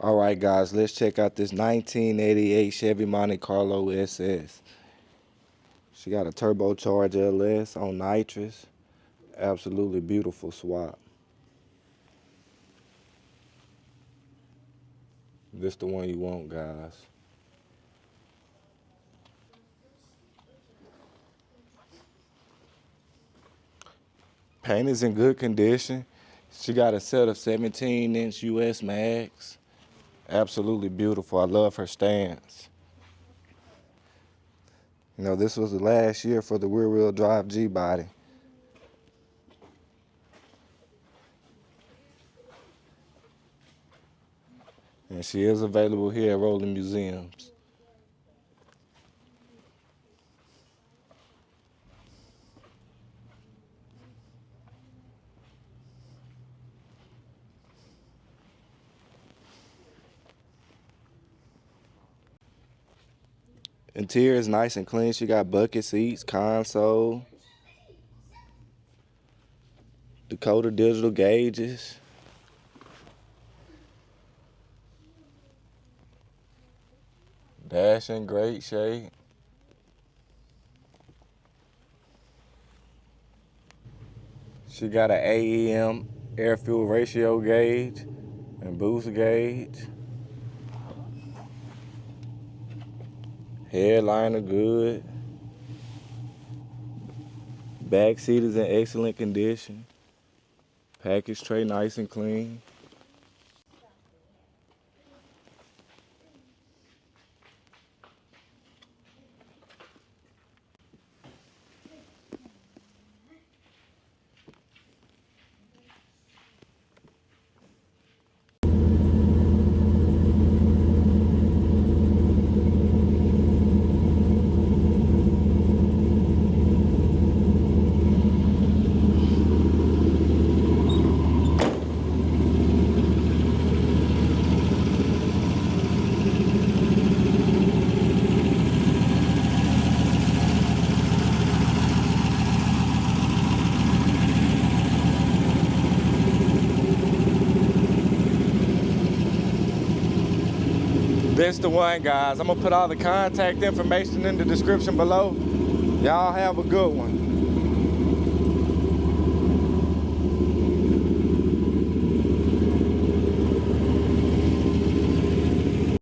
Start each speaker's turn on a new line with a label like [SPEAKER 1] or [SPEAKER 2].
[SPEAKER 1] All right, guys, let's check out this 1988 Chevy Monte Carlo SS. She got a turbocharged LS on nitrous. Absolutely beautiful swap. This the one you want, guys. Paint is in good condition. She got a set of 17-inch US mags. Absolutely beautiful. I love her stance. You know, this was the last year for the rear-wheel drive G-body. And she is available here at Rolling Museums. Interior is nice and clean. She got bucket seats, console, Dakota digital gauges. Dash in great shape. She got an AEM air fuel ratio gauge and boost gauge. Headliner good. Back seat is in excellent condition. Package tray nice and clean. This the one, guys. I'm gonna put all the contact information in the description below. Y'all have a good one.